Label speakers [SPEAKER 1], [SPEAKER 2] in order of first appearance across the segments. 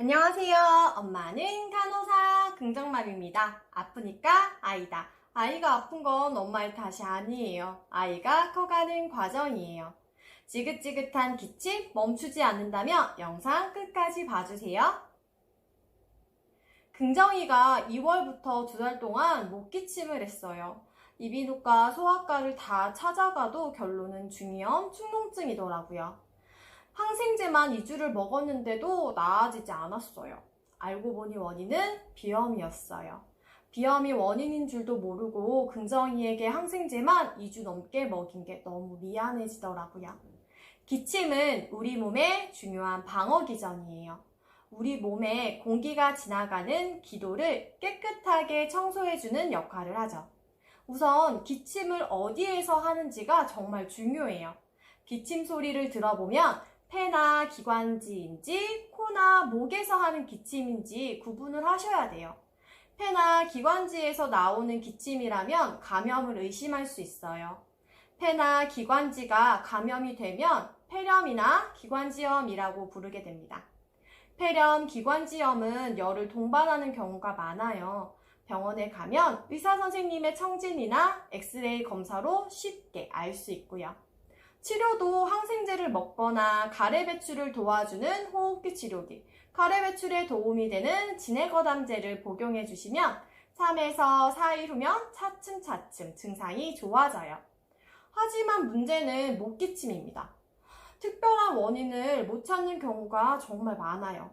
[SPEAKER 1] 안녕하세요. 엄마는 간호사 긍정맘입니다. 아프니까 아이다. 아이가 아픈 건 엄마의 탓이 아니에요. 아이가 커가는 과정이에요. 지긋지긋한 기침 멈추지 않는다면 영상 끝까지 봐주세요. 긍정이가 2월부터 2달 동안 목기침을 했어요. 이비인후과, 소아과를 다 찾아가도 결론은 중이염, 축농증이더라고요. 항생제만 2주를 먹었는데도 나아지지 않았어요. 알고 보니 원인은 비염이었어요. 비염이 원인인 줄도 모르고 긍정이에게 항생제만 2주 넘게 먹인 게 너무 미안해지더라고요. 기침은 우리 몸의 중요한 방어 기전이에요. 우리 몸에 공기가 지나가는 기도를 깨끗하게 청소해주는 역할을 하죠. 우선 기침을 어디에서 하는지가 정말 중요해요. 기침 소리를 들어보면 폐나 기관지인지 코나 목에서 하는 기침인지 구분을 하셔야 돼요. 폐나 기관지에서 나오는 기침이라면 감염을 의심할 수 있어요. 폐나 기관지가 감염이 되면 폐렴이나 기관지염이라고 부르게 됩니다. 폐렴, 기관지염은 열을 동반하는 경우가 많아요. 병원에 가면 의사 선생님의 청진이나 엑스레이 검사로 쉽게 알 수 있고요. 치료도 항생제를 먹거나 가래 배출을 도와주는 호흡기 치료기, 가래 배출에 도움이 되는 진해거담제를 복용해 주시면 3에서 4일 후면 차츰차츰 증상이 좋아져요. 하지만 문제는 목기침입니다. 특별한 원인을 못 찾는 경우가 정말 많아요.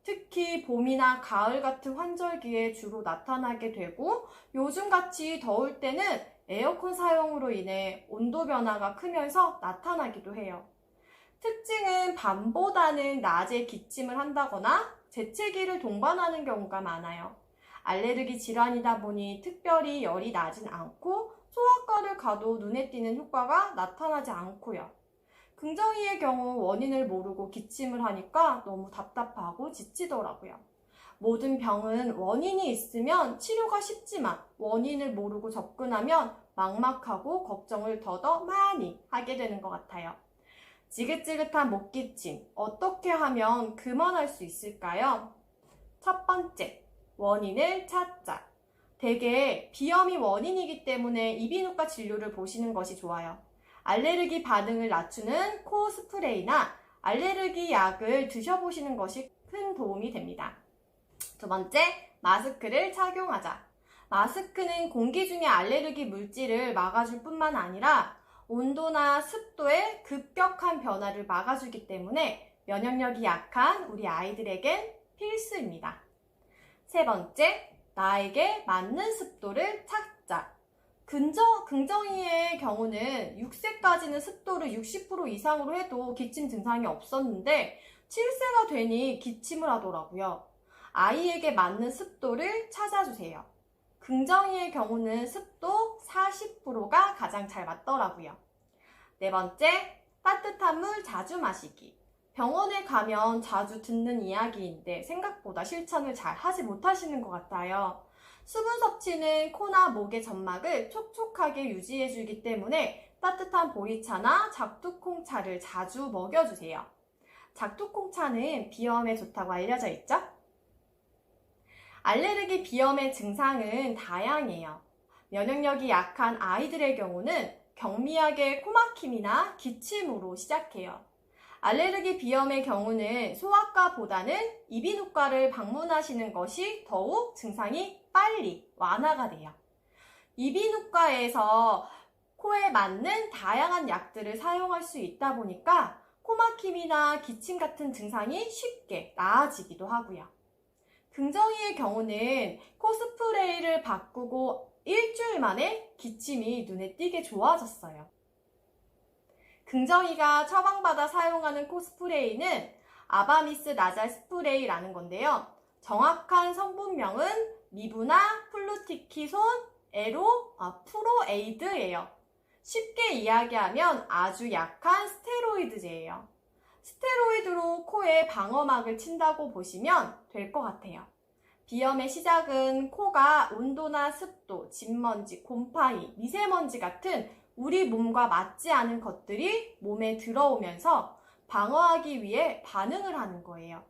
[SPEAKER 1] 특히 봄이나 가을 같은 환절기에 주로 나타나게 되고 요즘같이 더울 때는 에어컨 사용으로 인해 온도 변화가 크면서 나타나기도 해요. 특징은 밤보다는 낮에 기침을 한다거나 재채기를 동반하는 경우가 많아요. 알레르기 질환이다 보니 특별히 열이 나진 않고 소아과를 가도 눈에 띄는 효과가 나타나지 않고요. 긍정이의 경우 원인을 모르고 기침을 하니까 너무 답답하고 지치더라고요. 모든 병은 원인이 있으면 치료가 쉽지만 원인을 모르고 접근하면 막막하고 걱정을 더더 많이 하게 되는 것 같아요. 지긋지긋한 목기침, 어떻게 하면 그만할 수 있을까요? 첫 번째, 원인을 찾자. 대개 비염이 원인이기 때문에 이비인후과 진료를 보시는 것이 좋아요. 알레르기 반응을 낮추는 코 스프레이나 알레르기 약을 드셔보시는 것이 큰 도움이 됩니다. 두 번째, 마스크를 착용하자. 마스크는 공기 중의 알레르기 물질을 막아줄 뿐만 아니라 온도나 습도의 급격한 변화를 막아주기 때문에 면역력이 약한 우리 아이들에겐 필수입니다. 세 번째, 나에게 맞는 습도를 찾자. 긍정이의 경우는 6세까지는 습도를 60% 이상으로 해도 기침 증상이 없었는데 7세가 되니 기침을 하더라고요. 아이에게 맞는 습도를 찾아주세요. 긍정이의 경우는 습도 40%가 가장 잘 맞더라고요. 네 번째, 따뜻한 물 자주 마시기. 병원에 가면 자주 듣는 이야기인데 생각보다 실천을 잘 하지 못하시는 것 같아요. 수분 섭취는 코나 목의 점막을 촉촉하게 유지해주기 때문에 따뜻한 보리차나 작두콩차를 자주 먹여주세요. 작두콩차는 비염에 좋다고 알려져 있죠? 알레르기 비염의 증상은 다양해요. 면역력이 약한 아이들의 경우는 경미하게 코막힘이나 기침으로 시작해요. 알레르기 비염의 경우는 소아과보다는 이비인후과를 방문하시는 것이 더욱 증상이 빨리 완화가 돼요. 이비인후과에서 코에 맞는 다양한 약들을 사용할 수 있다 보니까 코막힘이나 기침 같은 증상이 쉽게 나아지기도 하고요. 긍정이의 경우는 코스프레이를 바꾸고 일주일 만에 기침이 눈에 띄게 좋아졌어요. 긍정이가 처방받아 사용하는 코스프레이는 아바미스 나잘 스프레이라는 건데요. 정확한 성분명은 미부나 플루티키손 프로에이드예요. 쉽게 이야기하면 아주 약한 스테로이드제예요. 스테로이드로 코에 방어막을 친다고 보시면 될 것 같아요. 비염의 시작은 코가 온도나 습도, 진먼지, 곰팡이, 미세먼지 같은 우리 몸과 맞지 않은 것들이 몸에 들어오면서 방어하기 위해 반응을 하는 거예요.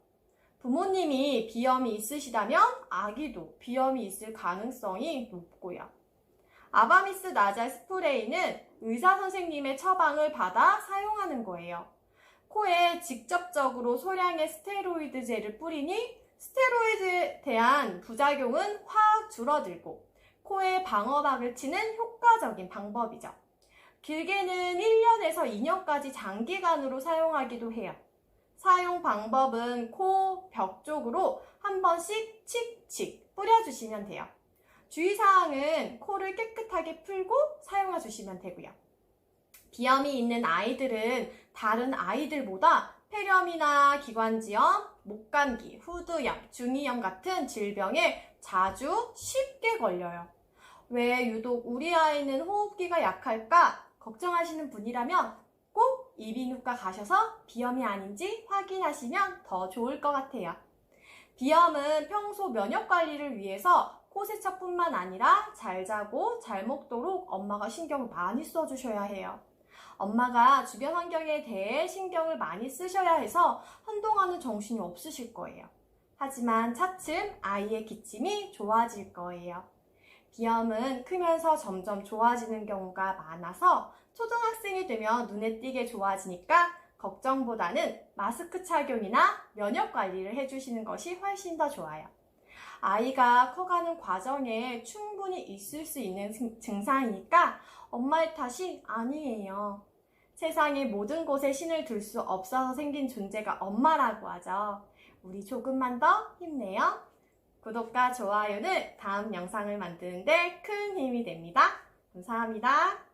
[SPEAKER 1] 부모님이 비염이 있으시다면 아기도 비염이 있을 가능성이 높고요. 아바미스 나잘 스프레이는 의사 선생님의 처방을 받아 사용하는 거예요. 코에 직접적으로 소량의 스테로이드제를 뿌리니 스테로이드에 대한 부작용은 확 줄어들고 코에 방어막을 치는 효과적인 방법이죠. 길게는 1년에서 2년까지 장기간으로 사용하기도 해요. 사용 방법은 코 벽 쪽으로 한 번씩 칙칙 뿌려주시면 돼요. 주의사항은 코를 깨끗하게 풀고 사용해 주시면 되고요. 비염이 있는 아이들은 다른 아이들보다 폐렴이나 기관지염, 목감기, 후두염, 중이염 같은 질병에 자주 쉽게 걸려요. 왜 유독 우리 아이는 호흡기가 약할까 걱정하시는 분이라면 꼭 이비인후과 가셔서 비염이 아닌지 확인하시면 더 좋을 것 같아요. 비염은 평소 면역 관리를 위해서 코세척뿐만 아니라 잘 자고 잘 먹도록 엄마가 신경을 많이 써주셔야 해요. 엄마가 주변 환경에 대해 신경을 많이 쓰셔야 해서 한동안은 정신이 없으실 거예요. 하지만 차츰 아이의 기침이 좋아질 거예요. 비염은 크면서 점점 좋아지는 경우가 많아서 초등학생이 되면 눈에 띄게 좋아지니까 걱정보다는 마스크 착용이나 면역 관리를 해주시는 것이 훨씬 더 좋아요. 아이가 커가는 과정에 충분히 있을 수 있는 증상이니까 엄마의 탓이 아니에요. 세상의 모든 곳에 신을 둘 수 없어서 생긴 존재가 엄마라고 하죠. 우리 조금만 더 힘내요. 구독과 좋아요는 다음 영상을 만드는데 큰 힘이 됩니다. 감사합니다.